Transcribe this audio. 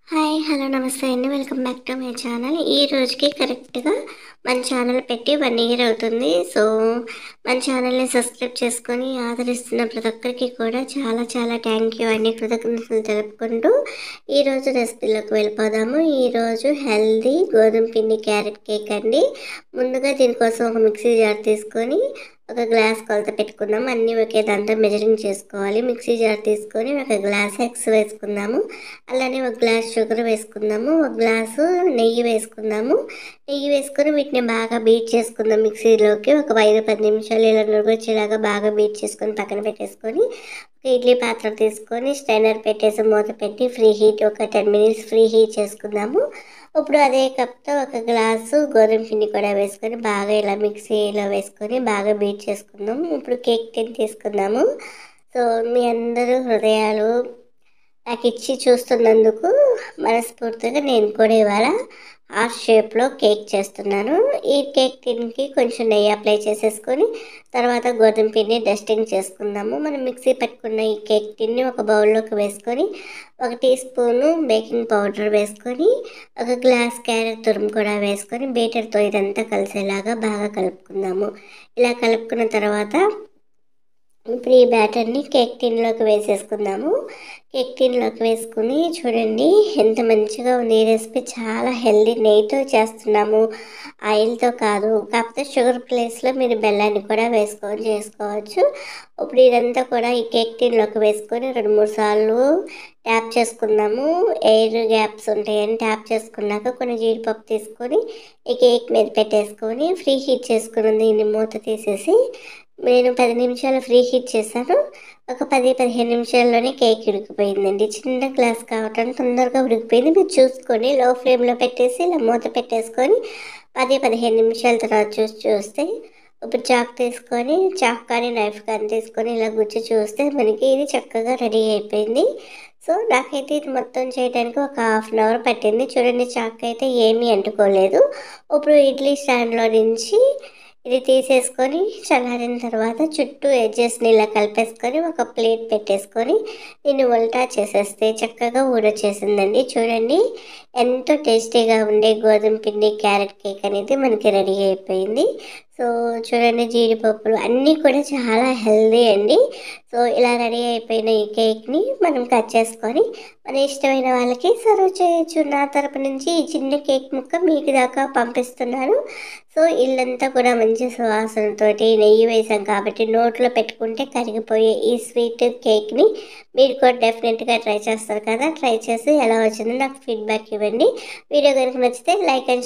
Hi. Hello. నమస్తే అండి. Welcome back to my channel. ఈ రోజుకి కరెక్ట్‌గా మన ఛానల్ పెట్టి 1 ఇయర్ అవుతుంది. సో, మన ఛానల్‌ని సబ్స్క్రైబ్ చేసుకొని ఆదరిస్తున్న ప్రతి ఒక్కరికి కూడా చాలా చాలా థ్యాంక్ యూ అండి. కృతజ్ఞతలు తెలుపుకుంటూ ఈరోజు రెసిపీలోకి వెళ్ళిపోదాము. ఈరోజు హెల్తీ గోధుమ పిండి క్యారెట్ కేక్ అండి. ముందుగా దీనికోసం ఒక మిక్సీ జార్ తీసుకొని ఒక గ్లాస్ కొలత పెట్టుకుందాం. అన్నీ ఒకే దాంతో మెజరింగ్ చేసుకోవాలి. మిక్సీ జార్ తీసుకొని ఒక గ్లాస్ ఎగ్స్ వేసుకుందాము. అలానే ఒక గ్లాస్ షుగర్ వేసుకుందాము. ఒక గ్లాసు నెయ్యి వేసుకుందాము. నెయ్యి వేసుకొని వీటిని బాగా బీట్ చేసుకుందాం మిక్సీలోకి. ఒక 5-10 నిమిషాలు ఇలా నురగొచ్చేలాగా బాగా బీట్ చేసుకొని పక్కన పెట్టేసుకొని ఒక ఇడ్లీ పాత్ర తీసుకొని స్టైనర్ పెట్టేసి మూత పెట్టి ఫ్రీ హీట్ ఒక 10 మినిట్స్ ఫ్రీ హీట్ చేసుకుందాము. ఇప్పుడు అదే కప్తో ఒక గ్లాసు గోధుమ పిండి కూడా వేసుకొని బాగా ఇలా మిక్సీలో వేసుకొని బాగా బీట్ చేసుకుందాం. ఇప్పుడు కేక్ టిన్ తీసుకుందాము. సో, మీ అందరూ హృదయాలు నాకు ఇచ్చి చూస్తున్నందుకు మనస్ఫూర్తిగా నేను కూడా ఇవాళ హార్ట్ షేప్లో కేక్ చేస్తున్నాను. ఈ కేక్ టిన్కి కొంచెం నెయ్యి అప్లై చేసేసుకొని తర్వాత గోధుమ పిండి డస్టింగ్ చేసుకుందాము. మనం మిక్సీ పెట్టుకున్న ఈ కేక్ టిన్ని ఒక బౌల్లోకి వేసుకొని 1 టీ స్పూను బేకింగ్ పౌడర్ వేసుకొని ఒక గ్లాస్ క్యారెట్ తురుము కూడా వేసుకొని బీటర్తో ఇదంతా కలిసేలాగా బాగా కలుపుకుందాము. ఇలా కలుపుకున్న తర్వాత ఇప్పుడు ఈ బ్యాటర్ని కేక్ టిన్లోకి వేసేసుకుందాము. కేక్ టిన్లోకి వేసుకుని చూడండి ఎంత మంచిగా ఉంది. ఈ రెసిపీ చాలా హెల్దీ. నెయ్యితో చేస్తున్నాము, ఆయిల్తో కాదు. కాకపోతే షుగర్ ప్లేస్లో మీరు బెల్లాన్ని కూడా వేసుకొని చేసుకోవచ్చు. ఇప్పుడు ఇదంతా కూడా ఈ కేక్ టిన్లోకి వేసుకొని 2-3 సార్లు ట్యాప్ చేసుకుందాము. ఎయిర్ గ్యాప్స్ ఉంటాయని ట్యాప్ చేసుకున్నాక కొన్ని జీడిపప్పు తీసుకొని ఈ కేక్ మీద పెట్టేసుకొని ఫ్రీ హీట్ చేసుకుని దీన్ని మూత తీసేసి నేను 10 నిమిషాలు ఫ్రీ హీట్ చేశాను. ఒక 10-15 నిమిషాల్లోనే కేక్ ఉడికిపోయిందండి. చిన్న గ్లాస్ కాబట్టి తొందరగా ఉడికిపోయింది. మీరు చూసుకొని లో ఫ్లేమ్లో పెట్టేసి ఇలా మూత పెట్టేసుకొని 10-15 నిమిషాల తర్వాత చూస్తే ఇప్పుడు చాక్ తీసుకొని చాక్ కానీ నైఫ్ కానీ తీసుకొని ఇలా గుచ్చి చూస్తే మనకి ఇది చక్కగా రెడీ అయిపోయింది. సో, నాకైతే ఇది మొత్తం చేయడానికి ఒక హాఫ్ అన్ అవర్ పట్టింది. చూడండి చాక్ అయితే ఏమీ అంటుకోలేదు. ఇప్పుడు ఇడ్లీ స్టాండ్లో నుంచి ఇది తీసేసుకొని చల్లారిన తర్వాత చుట్టూ ఎడ్జెస్ని ఇలా కలిపేసుకొని ఒక ప్లేట్ పెట్టేసుకొని దీన్ని ఉల్టా చేసేస్తే చక్కగా ఊడొచ్చేసిందండి. చూడండి ఎంతో టేస్టీగా ఉండే గోధుమ పిండి క్యారెట్ కేక్ అనేది మనకి రెడీ అయిపోయింది. సో, చూడండి జీడిపప్పులు అన్నీ కూడా చాలా హెల్దీ అండి. సో, ఇలా రెడీ అయిపోయిన ఈ కేక్ని మనం కట్ చేసుకొని మన ఇష్టమైన వాళ్ళకి సర్వ్ చేయొచ్చు. నా తరపు నుంచి ఈ చిన్న కేక్ ముక్క మీకు దాకా పంపిస్తున్నాను. సో, ఇల్లంతా కూడా మంచి సువాసనతోటి నెయ్యి వేసాం కాబట్టి నోట్లో పెట్టుకుంటే కరిగిపోయే ఈ స్వీట్ కేక్ని మీరు కూడా డెఫినెట్గా ట్రై చేస్తారు కదా. ట్రై చేసి ఎలా వచ్చిందో నాకు ఫీడ్బ్యాక్ ఇవ్వండి. వీడియో కనుక నచ్చితే లైక్ అండ్ షేర్